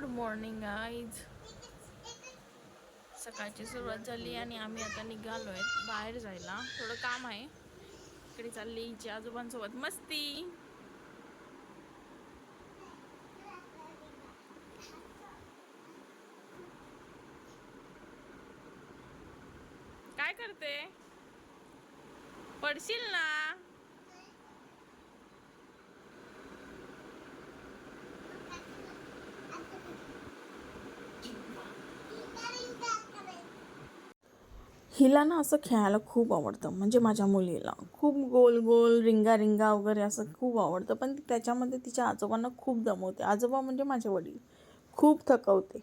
Good morning guys. सकाळची सुरुवात झाली आणि आम्ही आता निघालोय बाहेर जायला. थोडं काम आहे. इकडे चालली हिच्या आजोबांसोबत मस्ती. काय करते? पडशील ना. हिला ना असं खेळायला खूप आवडतं, म्हणजे माझ्या मुलीला खूप गोल गोल रिंगा रिंगा वगैरे असं खूप आवडतं. पण त्याच्यामध्ये तिच्या आजोबांना खूप दमवते. आजोबा म्हणजे माझे वडील खूप थकवते.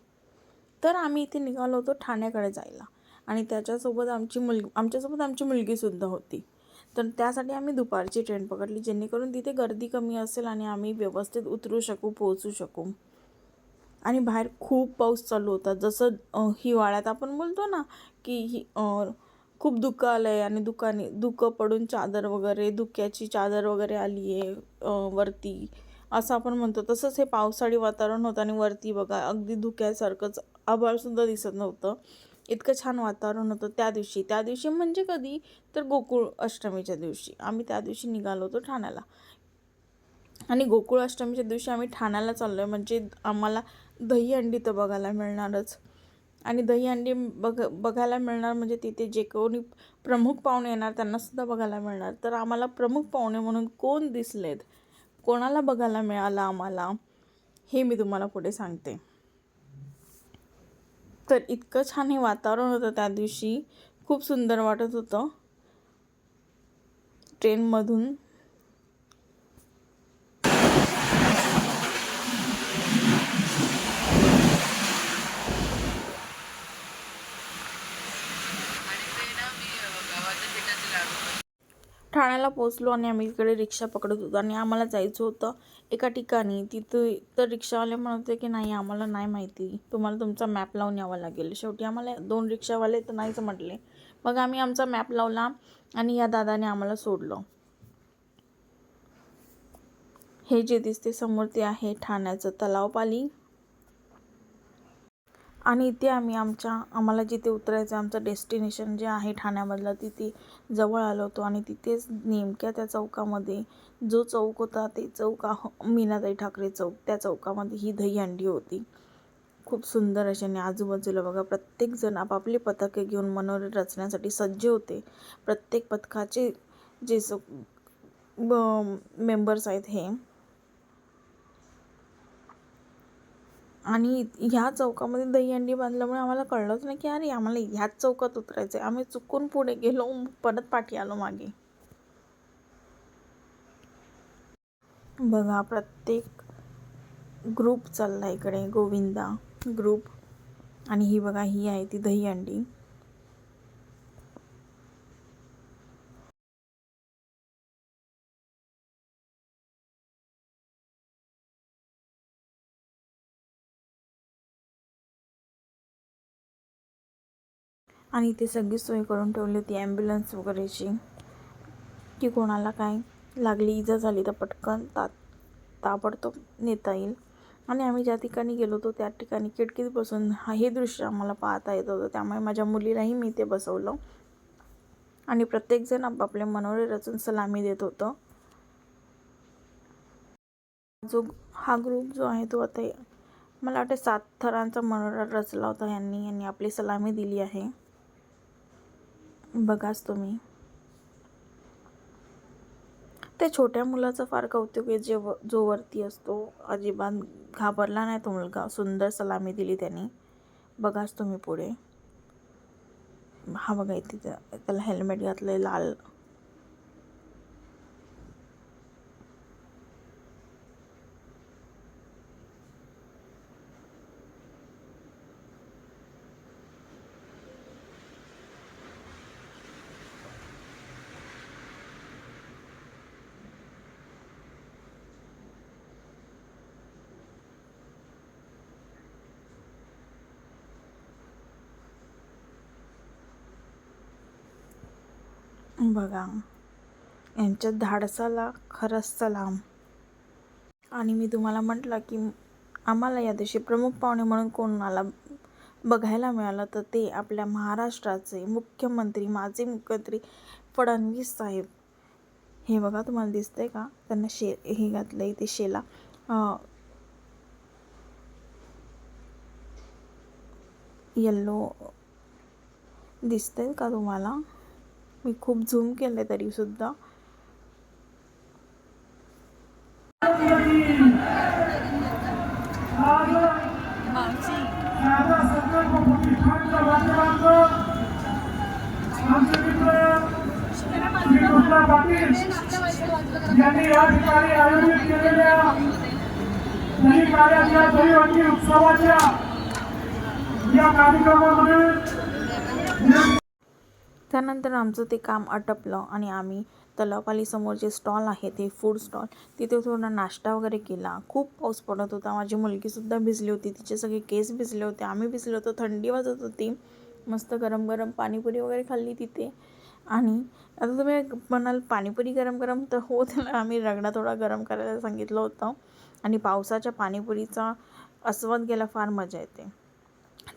तर आम्ही इथे निघालो होतो ठाण्याकडे जायला आणि त्याच्यासोबत आमच्यासोबत आमची मुलगीसुद्धा होती. तर त्यासाठी आम्ही दुपारची ट्रेन पकडली, जेणेकरून तिथे गर्दी कमी असेल आणि आम्ही व्यवस्थित उतरू शकू, पोहोचू शकू. आणि बाहेर खूप पाऊस चालू होता. जसं हिवाळ्यात आपण बोलतो ना की खूप धुकं आलं आहे आणि धुकं पडून चादर वगैरे धुक्याची चादर वगैरे आली आहे वरती, असं आपण म्हणतो. तसंच हे पावसाळी वातावरण होतं आणि वरती बघा अगदी धुक्यासारखंच आभाळसुद्धा दिसत नव्हतं. इतकं छान वातावरण होतं त्या दिवशी म्हणजे कधी तर गोकुळ अष्टमीच्या दिवशी आम्ही त्या दिवशी निघालो होतो ठाण्याला. आणि गोकुळ अष्टमीच्या दिवशी आम्ही ठाण्याला चाललो आहे म्हणजे आम्हाला दहीहंडी तर बघायला मिळणारच. आणि दहीहंडी बघायला मिळणार म्हणजे तिथे जे कोणी प्रमुख पाहुणे येणार त्यांनासुद्धा बघायला मिळणार. तर आम्हाला प्रमुख पाहुणे म्हणून कोण दिसलेत, कोणाला बघायला मिळालं आम्हाला, हे मी तुम्हाला पुढे सांगते. तर इतकं छान हे वातावरण होतं त्या दिवशी, खूप सुंदर वाटत होतं ट्रेनमधून. ठाण्याला पोचलो आणि आम्ही इकडे रिक्षा पकडत होतो आणि आम्हाला जायचं होतं एका ठिकाणी. तिथं तर रिक्षावाले म्हणत होते की नाही आम्हाला नाही माहिती, तुम्हाला तुमचा मॅप लावून यावं लागेल. शेवटी आम्हाला 2 रिक्षावाले तर नाहीच म्हटले. मग आम्ही आमचा मॅप लावला आणि या दादाने आम्हाला सोडलं. हे जे दिसते समोर ते आहे ठाण्याचं तलावपाली. आणि इथे आम्हाला जिथे उतरायचं आमचं डेस्टिनेशन जे आहे ठाण्यामधलं तिथे जवळ आलो होतो. आणि तिथेच नेमक्या त्या चौकामध्ये जो चौक होता ते चौक मीनाताई ठाकरे चौक, त्या चौकामध्ये ही दहीहंडी होती. खूप सुंदर अशी. आणि आजूबाजूला बघा प्रत्येकजण आपापली पथके घेऊन मनोरे रचण्यासाठी सज्ज होते. प्रत्येक पथकाचे जे मेंबर्स आहेत हे. आणि ह्या चौकामध्ये दहीहंडी बांधल्यामुळे आम्हाला कळलंच नाही की अरे आम्हाला ह्याच चौकात उतरायचं आहे. आम्ही चुकून पुढे गेलो, परत पाठी आलो मागे. बघा प्रत्येक ग्रुप चालला इकडे, गोविंदा ग्रुप. आणि ही बघा ही आहे ती दहीहंडी. आणि इथे सगळी सोय करून ठेवली होती ॲम्ब्युलन्स वगैरेची, की कोणाला काय लागली इजा झाली तर पटकन ताबडतोब नेता येईल. आणि आम्ही ज्या ठिकाणी गेलो होतो त्या ठिकाणी खिडकीत बसून हे दृश्य आम्हाला पाहता येत होतं. त्यामुळे माझ्या मुलीलाही मी ते बसवलं आणि प्रत्येकजण आपापले मनोरे रचून सलामी देत होतं. हा ग्रुप जो आहे तो आता मला वाटतं 7 थरांचा मनोरा रचला होता यांनी आपली सलामी दिली आहे. बघाच तुम्ही. त्या छोट्या मुलाचं फार कौतुक आहे जो वरती असतो. अजिबात घाबरला नाही तो मुलगा, सुंदर सलामी दिली त्यांनी. बघाच तुम्ही पुढे. हा बघा इथे त्याला हेल्मेट घातलंय लाल. बघा यांच्या धाडसाला खरंच सलाम. आणि मी तुम्हाला म्हटलं की आम्हाला या दिवशी प्रमुख पाहुणे म्हणून कोणाला बघायला मिळालं तर ते आपल्या महाराष्ट्राचे मुख्यमंत्री, माजी मुख्यमंत्री फडणवीस साहेब. हे बघा तुम्हाला दिसतंय का, त्यांना हे घातलं आहे ते शेला येल्लो दिसतंय का तुम्हाला? मी खूप झूम केलं तरीसुद्धा. यांनी या ठिकाणी आयोजित केलेल्या उत्सवाच्या या कार्यक्रमामध्ये त्यानंतर आमचं ते काम आटपलं आणि आम्ही तलावपाली समोर जे स्टॉल आहे ते फूड स्टॉल, तिथे थोडा नाश्ता वगैरे केला. खूप पाऊस पडत होता, माझी मुलगीसुद्धा भिजली होती, तिचे सगळे केस भिजले होते, आम्ही भिजलो होतो, थंडी वाजत होती. मस्त गरम गरम पाणीपुरी वगैरे खाल्ली तिथे. आणि आता तुम्ही म्हणाल पाणीपुरी गरम गरम, तर हो, त्याला आम्ही रगडा थोडा गरम करायला सांगितलं होतं. आणि पावसाच्या पाणीपुरीचा आस्वाद घ्यायला फार मजा येते.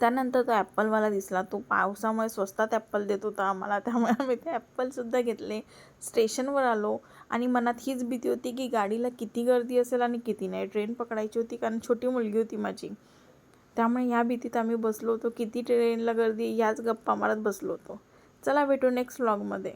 त्यानंतर तो ॲप्पलवाला दिसला, तो पावसामुळे स्वस्तात ॲप्पल देत होता आम्हाला, त्यामुळे आम्ही ते ॲप्पलसुद्धा घेतले. स्टेशनवर आलो आणि मनात हीच भीती होती की गाडीला किती गर्दी असेल आणि किती नाही. ट्रेन पकडायची होती कारण छोटी मुलगी होती माझी, त्यामुळे ह्या भीतीत आम्ही बसलो होतो. किती ट्रेनला गर्दी याच गप्पा मारत बसलो होतो. चला भेटू नेक्स्ट व्लॉगमध्ये.